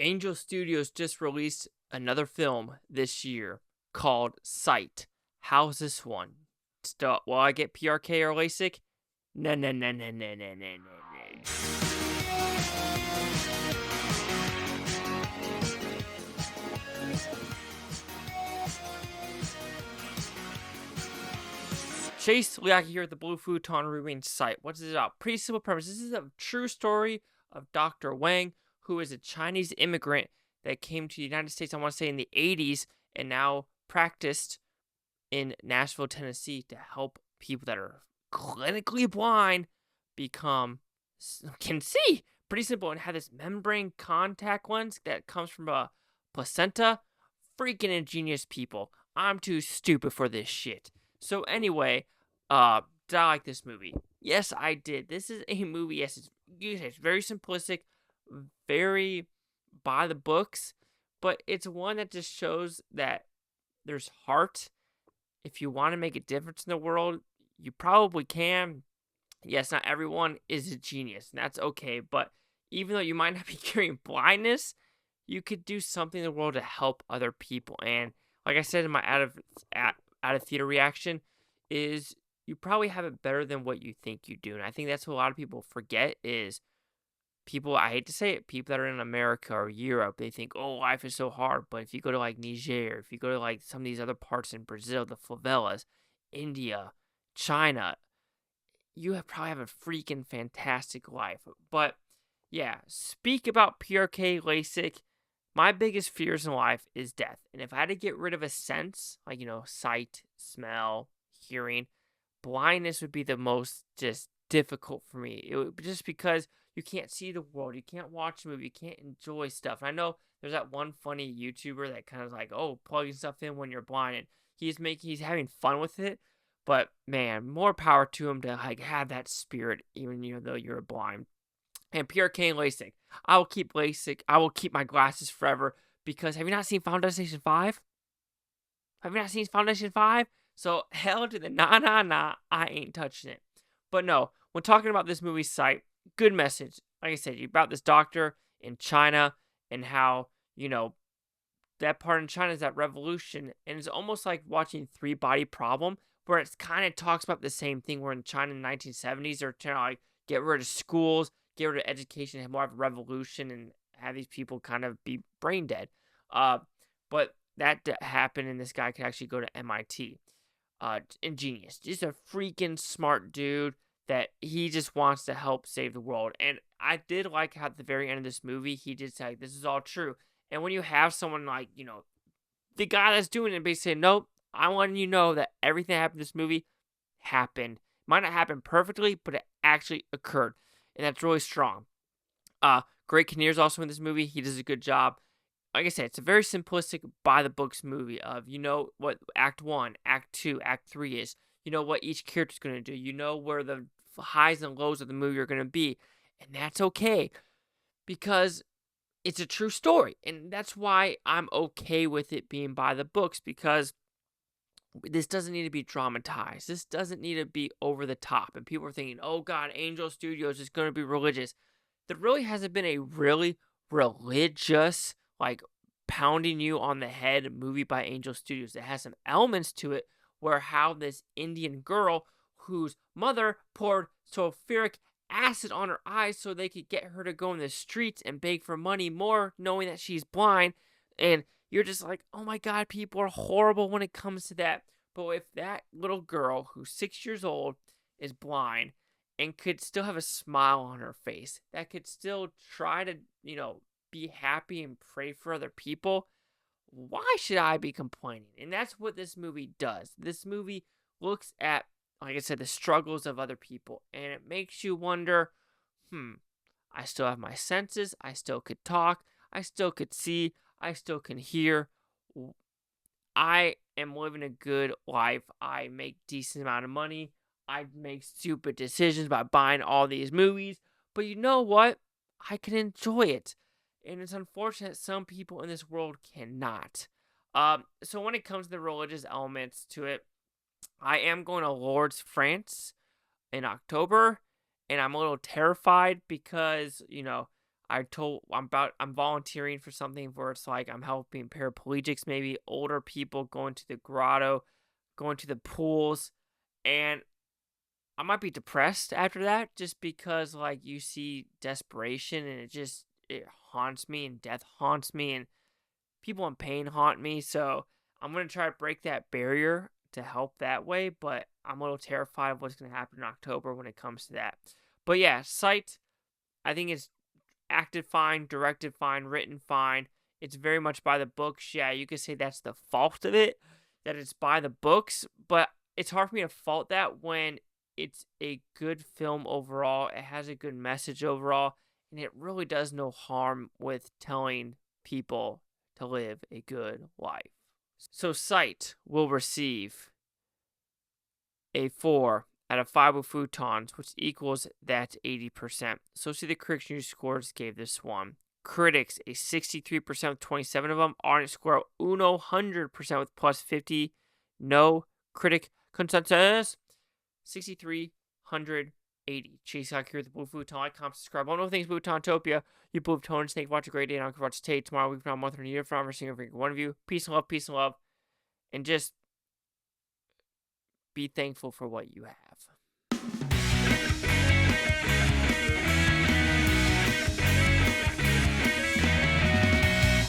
Angel Studios just released another film this year called Sight. How's this one? Still, will I get PRK or LASIK? No, no, no, no, no, no, no, no, no. Chase Liaki here at the Blue Futon Ruin site. What's it about? Pretty simple premise. This is a true story of Dr. Wang, who is a Chinese immigrant that came to the United States, I want to say in the 80s, and now practiced in Nashville, Tennessee to help people that are clinically blind can see. Pretty simple. And had this membrane contact lens that comes from a placenta. Freaking ingenious people. I'm too stupid for this shit. So anyway, did I like this movie? Yes, I did. This is a movie. Yes, it's very simplistic, very by the books, but it's one that just shows that there's heart. If you want to make a difference in the world, you probably can. Yes, not everyone is a genius, and that's okay. But even though you might not be carrying blindness, you could do something in the world to help other people. And like I said in my out of theater reaction, is you probably have it better than what you think you do. And I think that's what a lot of people forget is people, I hate to say it, people that are in America or Europe, they think, oh, life is so hard. But if you go to like Niger, if you go to like some of these other parts in Brazil, the favelas, India, China, you probably have a freaking fantastic life. But yeah, speak about PRK LASIK. My biggest fears in life is death. And if I had to get rid of a sense, like, sight, smell, hearing, blindness would be the most just difficult for me. It would just because you can't see the world, you can't watch a movie, you can't enjoy stuff. And I know there's that one funny YouTuber that kind of like, oh, plugging stuff in when you're blind, and he's having fun with it. But man, more power to him to like have that spirit, even though you're blind. And PRK and LASIK. I will keep LASIK. I will keep my glasses forever because have you not seen Final Destination 5? Have you not seen Final Destination 5? So hell to the nah. I ain't touching it. But no, when talking about this movie Sight, good message. Like I said, about this doctor in China and how, that part in China is that revolution. And it's almost like watching Three Body Problem, where it kind of talks about the same thing. Where in China in the 1970s, they're trying to like get rid of schools, get rid of education, have more of a revolution, and have these people kind of be brain dead. But that happened, and this guy could actually go to MIT. Ingenious, just a freaking smart dude that he just wants to help save the world. And I did like how at the very end of this movie, he did say, this is all true. And when you have someone like, the guy that's doing it basically say, nope, I want you to know that everything that happened in this movie happened. Might not happen perfectly, but it actually occurred. And that's really strong. Great Kinnear's also in this movie. He does a good job. Like I said, it's a very simplistic, by-the-books movie of, what Act 1, Act 2, Act 3 is. You know what each character's going to do. You know where the highs and lows of the movie are going to be. And that's okay. Because it's a true story. And that's why I'm okay with it being by the books. Because this doesn't need to be dramatized. This doesn't need to be over the top. And people are thinking, oh God, Angel Studios is going to be religious. There really hasn't been a really religious, like pounding you on the head movie by Angel Studios. It has some elements to it where how this Indian girl whose mother poured sulfuric acid on her eyes so they could get her to go in the streets and beg for money more, knowing that she's blind. And you're just like, oh my God, people are horrible when it comes to that. But if that little girl who's 6 years old is blind and could still have a smile on her face, that could still try to, be happy and pray for other people, why should I be complaining? And that's what this movie does. This movie looks at, like I said, the struggles of other people, and it makes you wonder, I still have my senses, I still could talk, I still could see, I still can hear. I am living a good life. I make decent amount of money. I make stupid decisions by buying all these movies. But you know what? I can enjoy it. And it's unfortunate some people in this world cannot. So when it comes to the religious elements to it, I am going to Lourdes, France in October. And I'm a little terrified because, I'm volunteering for something where it's like I'm helping paraplegics, maybe older people, going to the grotto, going to the pools, and I might be depressed after that just because like you see desperation and it haunts me, and death haunts me, and people in pain haunt me. So I'm gonna try to break that barrier to help that way, but I'm a little terrified of what's gonna happen in October when it comes to that. But yeah, Sight, I think it's acted fine, directed fine, written fine. It's very much by the books. Yeah, you could say that's the fault of it, that it's by the books, but it's hard for me to fault that when it's a good film overall. It has a good message overall, and it really does no harm with telling people to live a good life. So Sight will receive a 4 out of 5 with Futons, which equals that 80%. So see the Critics News scores gave this one. Critics, a 63% with 27 of them. Audience score, 100% with plus 50. No critic consensus, 6,380. Chase out here with the Blue Futon. Like, comment, subscribe. All things Futontopia. You Blue Futon Snake. Watch a great day. And I'll watch Tate tomorrow. We've been on month and a year from every single one of you. Peace and love. Peace and love. And just be thankful for what you have.